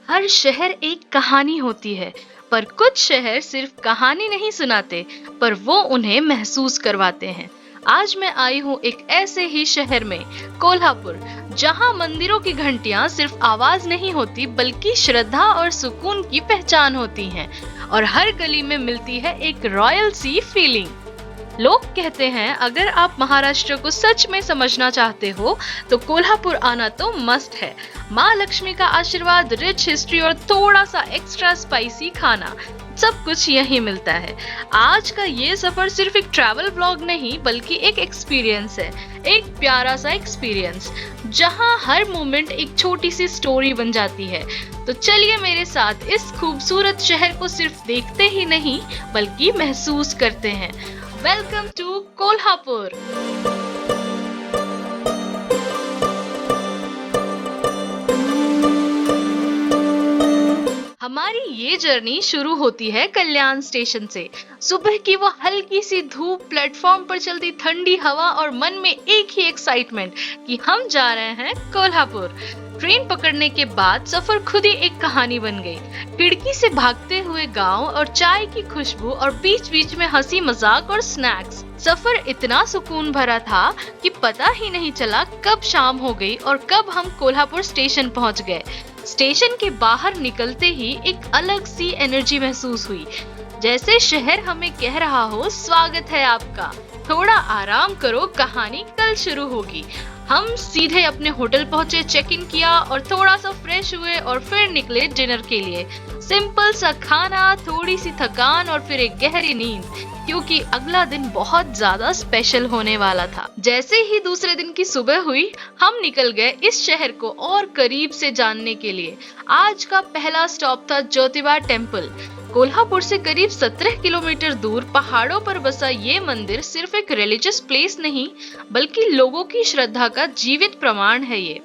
हर शहर एक कहानी होती है, पर कुछ शहर सिर्फ कहानी नहीं सुनाते, पर वो उन्हें महसूस करवाते हैं। आज मैं आई हूँ एक ऐसे ही शहर में, कोल्हापुर, जहाँ मंदिरों की घंटियाँ सिर्फ आवाज नहीं होती, बल्कि श्रद्धा और सुकून की पहचान होती हैं। और हर गली में मिलती है एक रॉयल सी फीलिंग। लोग कहते हैं अगर आप महाराष्ट्र को सच में समझना चाहते हो तो कोल्हापुर आना तो मस्ट है। माँ लक्ष्मी का आशीर्वाद, रिच हिस्ट्री और थोड़ा सा एक्स्ट्रा स्पाइसी खाना, सब कुछ यही मिलता है। आज का ये सफर सिर्फ एक ट्रैवल व्लॉग नहीं, बल्कि एक एक्सपीरियंस है, एक प्यारा सा एक्सपीरियंस जहाँ हर मोमेंट एक छोटी सी स्टोरी बन जाती है। तो चलिए मेरे साथ इस खूबसूरत शहर को सिर्फ देखते ही नहीं, बल्कि महसूस करते हैं। Welcome to Kolhapur. हमारी ये जर्नी शुरू होती है कल्याण स्टेशन से। सुबह की वो हल्की सी धूप, प्लेटफॉर्म पर चलती ठंडी हवा और मन में एक ही एक्साइटमेंट कि हम जा रहे हैं कोल्हापुर। ट्रेन पकड़ने के बाद सफर खुद ही एक कहानी बन गई। खिड़की से भागते हुए गांव और चाय की खुशबू और बीच बीच में हंसी मजाक और स्नैक्स। सफर इतना सुकून भरा था कि पता ही नहीं चला कब शाम हो गई और कब हम कोल्हापुर स्टेशन पहुंच गए। स्टेशन के बाहर निकलते ही एक अलग सी एनर्जी महसूस हुई, जैसे शहर हमें कह रहा हो, स्वागत है आपका, थोड़ा आराम करो, कहानी कल शुरू होगी। हम सीधे अपने होटल पहुंचे, चेक इन किया और थोड़ा सा फ्रेश हुए और फिर निकले डिनर के लिए। सिंपल सा खाना, थोड़ी सी थकान और फिर एक गहरी नींद, क्योंकि अगला दिन बहुत ज्यादा स्पेशल होने वाला था। जैसे ही दूसरे दिन की सुबह हुई, हम निकल गए इस शहर को और करीब से जानने के लिए। आज का पहला स्टॉप था ज्योतिबा टेम्पल। कोल्हापुर से करीब 17 किलोमीटर दूर पहाड़ों पर बसा ये मंदिर सिर्फ एक रिलीजियस प्लेस नहीं, बल्कि लोगों की श्रद्धा का जीवित प्रमाण है। ये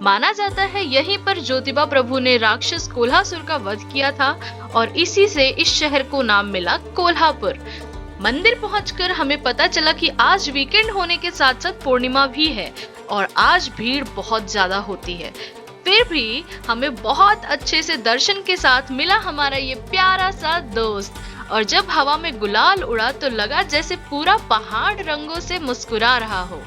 माना जाता है यहीं पर ज्योतिबा प्रभु ने राक्षस कोल्हासुर का वध किया था और इसी से इस शहर को नाम मिला कोल्हापुर। मंदिर पहुंचकर हमें पता चला कि आज वीकेंड होने के साथ साथ पूर्णिमा भी है और आज भीड़ बहुत ज्यादा होती है। फिर भी हमें बहुत अच्छे से दर्शन के साथ मिला हमारा ये प्यारा सा दोस्त। और जब हवा में गुलाल उड़ा तो लगा जैसे पूरा पहाड़ रंगों से मुस्कुरा रहा हो।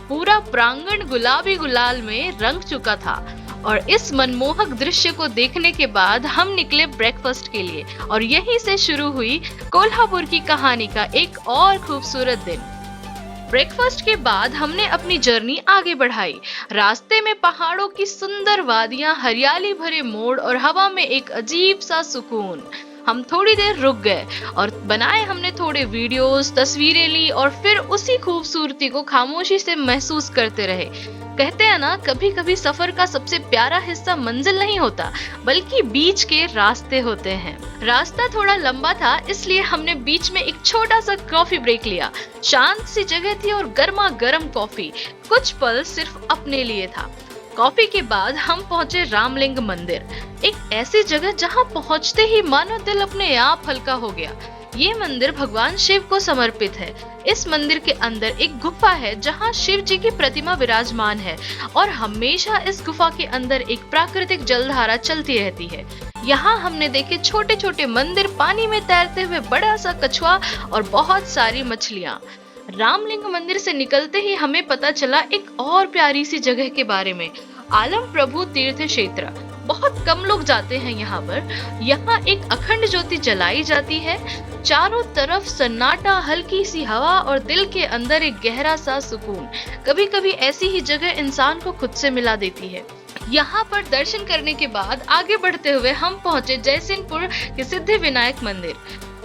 पूरा प्रांगण गुलाबी गुलाल में रंग चुका था। और इस मनमोहक दृश्य को देखने के बाद हम निकले ब्रेकफास्ट के लिए और यहीं से शुरू हुई कोल्हापुर की कहानी का एक और खूबसूरत दिन। ब्रेकफास्ट के बाद हमने अपनी जर्नी आगे बढ़ाई। रास्ते में पहाड़ों की सुंदर वादियां, हरियाली भरे मोड़ और हवा में एक अजीब सा सुकून। हम थोड़ी देर रुक गए और बनाए हमने थोड़े वीडियोस, तस्वीरें ली और फिर उसी खूबसूरती को खामोशी से महसूस करते रहे। कहते हैं ना, कभी कभी सफर का सबसे प्यारा हिस्सा मंजिल नहीं होता, बल्कि बीच के रास्ते होते हैं। रास्ता थोड़ा लंबा था, इसलिए हमने बीच में एक छोटा सा कॉफी ब्रेक लिया। शांत सी जगह थी और गर्मा गर्म कॉफी, कुछ पल सिर्फ अपने लिए था। कॉफी के बाद हम पहुंचे रामलिंग मंदिर, एक ऐसी जगह जहां पहुंचते ही मानो दिल अपने आप हल्का हो गया। ये मंदिर भगवान शिव को समर्पित है। इस मंदिर के अंदर एक गुफा है जहां शिव जी की प्रतिमा विराजमान है और हमेशा इस गुफा के अंदर एक प्राकृतिक जलधारा चलती रहती है। यहाँ हमने देखे छोटे छोटे मंदिर, पानी में तैरते हुए बड़ा सा कछुआ और बहुत सारी मछलियाँ। रामलिंग मंदिर से निकलते ही हमें पता चला एक और प्यारी सी जगह के बारे में, आलम प्रभु तीर्थ क्षेत्र। बहुत कम लोग जाते हैं यहाँ पर। यहाँ एक अखंड ज्योति जलाई जाती है, चारों तरफ सन्नाटा, हल्की सी हवा और दिल के अंदर एक गहरा सा सुकून। कभी कभी ऐसी ही जगह इंसान को खुद से मिला देती है। यहाँ पर दर्शन करने के बाद आगे बढ़ते हुए हम पहुँचे जयसिंहपुर के सिद्धि विनायक मंदिर।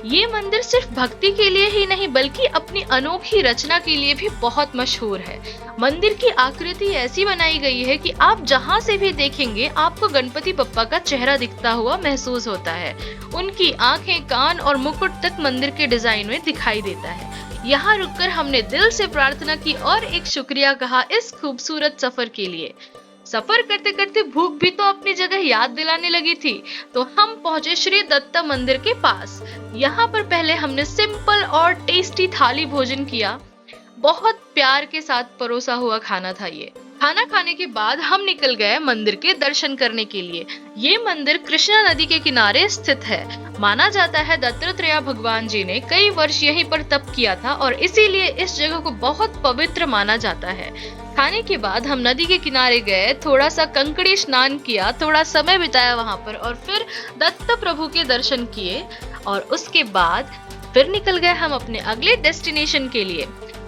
ये मंदिर सिर्फ भक्ति के लिए ही नहीं, बल्कि अपनी अनोखी रचना के लिए भी बहुत मशहूर है। मंदिर की आकृति ऐसी बनाई गई है कि आप जहाँ से भी देखेंगे आपको गणपति बप्पा का चेहरा दिखता हुआ महसूस होता है। उनकी आंखें, कान और मुकुट तक मंदिर के डिजाइन में दिखाई देता है। यहाँ रुककर हमने दिल से प्रार्थना की और एक शुक्रिया कहा इस खूबसूरत सफर के लिए। सफर करते करते भूख भी तो अपनी जगह याद दिलाने लगी थी, तो हम पहुंचे श्री दत्ता मंदिर के पास। यहाँ पर पहले हमने सिंपल और टेस्टी थाली भोजन किया। बहुत प्यार के साथ परोसा हुआ खाना था ये। खाना खाने के बाद हम निकल गए मंदिर के दर्शन करने के लिए। ये मंदिर कृष्णा नदी के किनारे स्थित है। माना जाता है दत्तात्रेय भगवान जी ने कई वर्ष यहीं पर तप किया था और इसीलिए इस जगह को बहुत पवित्र माना जाता है। खाने के बाद हम नदी के किनारे गए, थोड़ा सा कंकड़ी स्नान किया, थोड़ा समय बिताया वहां पर और फिर दत्त प्रभु के दर्शन किए और उसके बाद फिर निकल गए हम अपने अगले डेस्टिनेशन के लिए।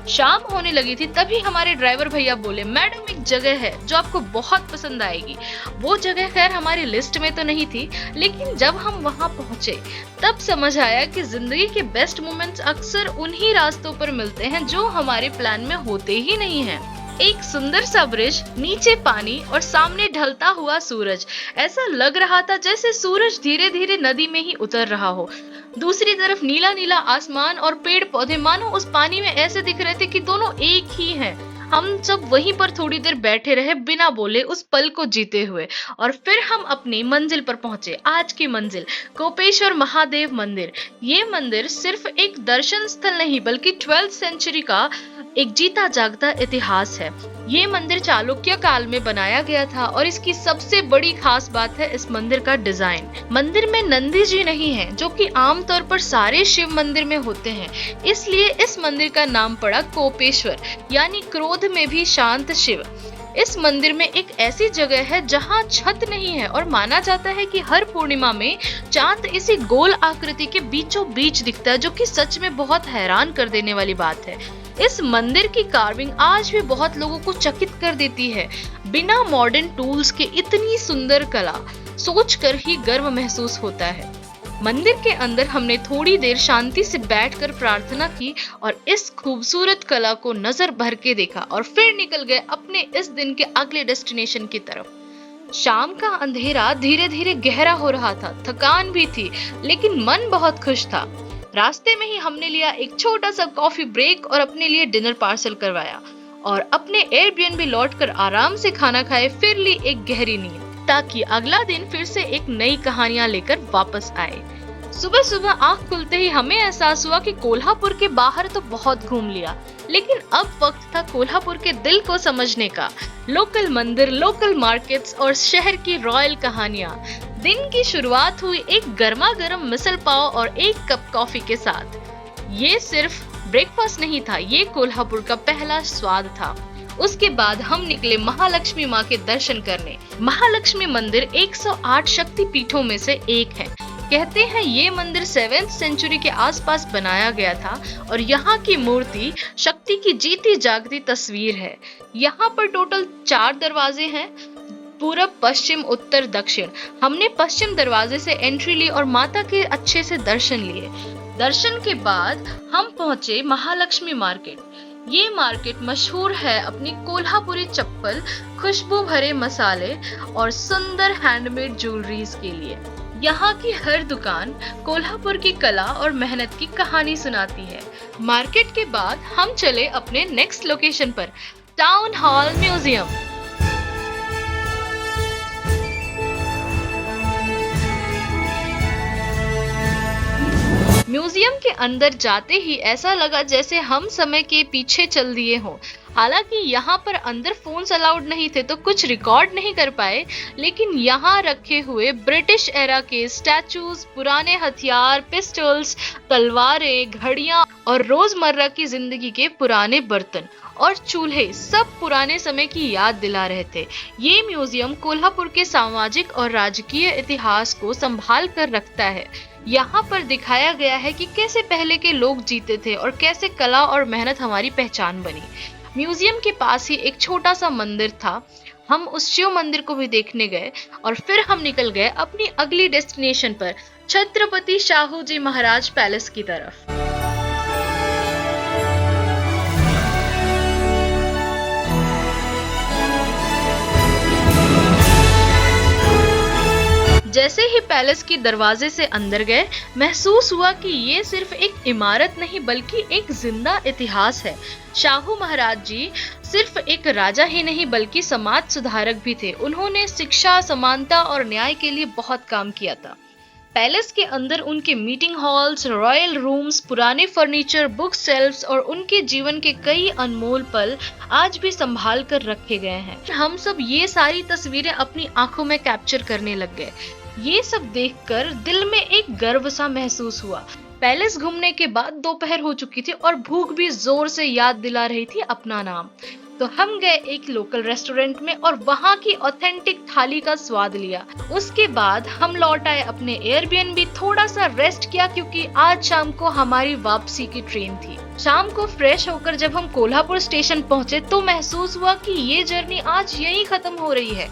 शाम होने लगी थी तभी हमारे ड्राइवर भैया बोले, मैडम एक जगह है जो आपको बहुत पसंद आएगी। वो जगह खैर हमारी लिस्ट में तो नहीं थी, लेकिन जब हम वहां पहुंचे तब समझ आया कि जिंदगी के बेस्ट मोमेंट्स अक्सर उन्हीं रास्तों पर मिलते हैं जो हमारे प्लान में होते ही नहीं हैं। एक सुंदर सा ब्रिज, नीचे पानी और सामने ढलता हुआ सूरज। ऐसा लग रहा था जैसे सूरज धीरे धीरे नदी में ही उतर रहा हो। दूसरी तरफ नीला नीला आसमान और पेड़ पौधे मानो उस पानी में ऐसे दिख रहे थे कि दोनों एक ही हैं। हम सब वहीं पर थोड़ी देर बैठे रहे बिना बोले, उस पल को जीते हुए, और फिर हम अपनी मंजिल पर पहुंचे। आज की मंजिल कोपेश्वर महादेव मंदिर। ये मंदिर सिर्फ एक दर्शन स्थल नहीं बल्कि 12th सेंचुरी का एक जीता जागता इतिहास है। ये मंदिर चालुक्य काल में बनाया गया था और इसकी सबसे बड़ी खास बात है इस मंदिर का डिजाइन। मंदिर में नंदी जी नहीं है जो कि आमतौर पर सारे शिव मंदिर में होते हैं, इसलिए इस मंदिर का नाम पड़ा कोपेश्वर, यानी क्रोध में भी शांत शिव। इस मंदिर में एक ऐसी जगह है जहां छत नहीं है और माना जाता है कि हर पूर्णिमा में चांद इसी गोल आकृति के बीचों बीच दिखता है, जो कि सच में बहुत हैरान कर देने वाली बात है। इस मंदिर की कार्विंग आज भी बहुत लोगों को चकित कर देती है। बिना मॉडर्न टूल्स के इतनी सुंदर कला सोचकर ही गर्व महसूस होता है। मंदिर के अंदर हमने थोड़ी देर शांति से बैठकर प्रार्थना की और इस खूबसूरत कला को नजर भर के देखा और फिर निकल गए अपने इस दिन के अगले डेस्टिनेशन की तरफ। शाम का अंधेरा धीरे धीरे गहरा हो रहा था, थकान भी थी, लेकिन मन बहुत खुश था। रास्ते में ही हमने लिया एक छोटा सा कॉफी ब्रेक और अपने लिए डिनर पार्सल करवाया और अपने एयरबीएनबी लौटकर आराम से खाना खाए, फिर ली एक गहरी नींद ताकि अगला दिन फिर से एक नई कहानियां लेकर वापस आए। सुबह सुबह आंख खुलते ही हमें एहसास हुआ कि कोल्हापुर के बाहर तो बहुत घूम लिया, लेकिन अब वक्त था कोल्हापुर के दिल को समझने का। लोकल मंदिर, लोकल मार्केट्स और शहर की रॉयल कहानियां। दिन की शुरुआत हुई एक गर्मा गर्म मिसल पाव और एक कप कॉफी के साथ। ये सिर्फ ब्रेकफास्ट नहीं था, ये कोल्हापुर का पहला स्वाद था। उसके बाद हम निकले महालक्ष्मी माँ के दर्शन करने। महालक्ष्मी मंदिर 108 शक्ति पीठों में से एक है। कहते हैं ये मंदिर 7th सेंचुरी के आसपास बनाया गया था और यहाँ की मूर्ति शक्ति की जीती जागती तस्वीर है। यहाँ पर टोटल 4 दरवाजे हैं, पूरब, पश्चिम, उत्तर, दक्षिण। हमने पश्चिम दरवाजे से एंट्री ली और माता के अच्छे से दर्शन लिए। दर्शन के बाद हम पहुंचे महालक्ष्मी मार्केट। ये मार्केट मशहूर है अपनी कोल्हापुरी चप्पल, खुशबू भरे मसाले और सुंदर हैंडमेड ज्वेलरीज के लिए। यहाँ की हर दुकान कोल्हापुर की कला और मेहनत की कहानी सुनाती है। मार्केट के बाद हम चले अपने नेक्स्ट लोकेशन पर, टाउन हॉल म्यूजियम। म्यूजियम के अंदर जाते ही ऐसा लगा जैसे हम समय के पीछे चल दिए हों। हालांकि यहाँ पर अंदर फोन्स अलाउड नहीं थे तो कुछ रिकॉर्ड नहीं कर पाए, लेकिन यहाँ रखे हुए ब्रिटिश एरा के स्टैचूज, पुराने हथियार, पिस्टल्स, तलवारें, घड़ियां और रोजमर्रा की जिंदगी के पुराने बर्तन और चूल्हे सब पुराने समय की याद दिला रहे थे। ये म्यूजियम कोल्हापुर के सामाजिक और राजकीय इतिहास को संभाल कर रखता है। यहाँ पर दिखाया गया है कि कैसे पहले के लोग जीते थे और कैसे कला और मेहनत हमारी पहचान बनी। म्यूजियम के पास ही एक छोटा सा मंदिर था, हम उस शिव मंदिर को भी देखने गए और फिर हम निकल गए अपनी अगली डेस्टिनेशन पर, छत्रपति शाहू जी महाराज पैलेस की तरफ। जैसे ही पैलेस की दरवाजे से अंदर गए, महसूस हुआ कि ये सिर्फ एक इमारत नहीं बल्कि एक जिंदा इतिहास है। शाहू महाराज जी सिर्फ एक राजा ही नहीं बल्कि समाज सुधारक भी थे। उन्होंने शिक्षा, समानता और न्याय के लिए बहुत काम किया था। पैलेस के अंदर उनके मीटिंग हॉल्स, रॉयल रूम्स, पुराने फर्नीचर, बुक शेल्फ्स और उनके जीवन के कई अनमोल पल आज भी संभाल कर रखे गए हैं। हम सब ये सारी तस्वीरें अपनी आंखों में कैप्चर करने लग गए। ये सब देखकर दिल में एक गर्व सा महसूस हुआ। पैलेस घूमने के बाद दोपहर हो चुकी थी और भूख भी जोर से याद दिला रही थी अपना नाम। तो हम गए एक लोकल रेस्टोरेंट में और वहाँ की ऑथेंटिक थाली का स्वाद लिया। उसके बाद हम लौट आए अपने एयरबीएनबी, थोड़ा सा रेस्ट किया क्योंकि आज शाम को हमारी वापसी की ट्रेन थी। शाम को फ्रेश होकर जब हम कोल्हापुर स्टेशन पहुंचे तो महसूस हुआ कि ये जर्नी आज यहीं खत्म हो रही है,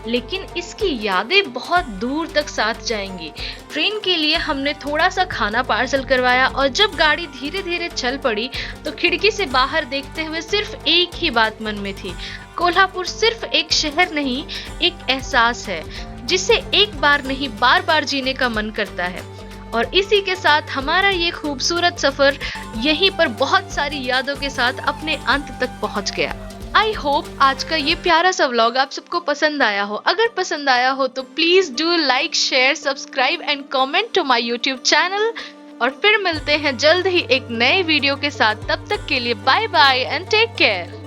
लेकिन इसकी यादें बहुत दूर तक साथ जाएंगी। ट्रेन के लिए हमने थोड़ा सा खाना पार्सल करवाया और जब गाड़ी धीरे धीरे चल पड़ी तो खिड़की से बाहर देखते हुए सिर्फ एक ही बात मन में थी। कोल्हापुर सिर्फ एक शहर नहीं, एक एहसास है जिसे एक बार नहीं बार बार जीने का मन करता है। और इसी के साथ हमारा ये खूबसूरत सफर यहीं पर बहुत सारी यादों के साथ अपने अंत तक पहुंच गया। आई होप आज का ये प्यारा सा व्लॉग आप सबको पसंद आया हो। अगर पसंद आया हो तो please do like, share, subscribe and comment to my YouTube channel. और फिर मिलते हैं जल्द ही एक नए वीडियो के साथ। तब तक के लिए bye bye and take care.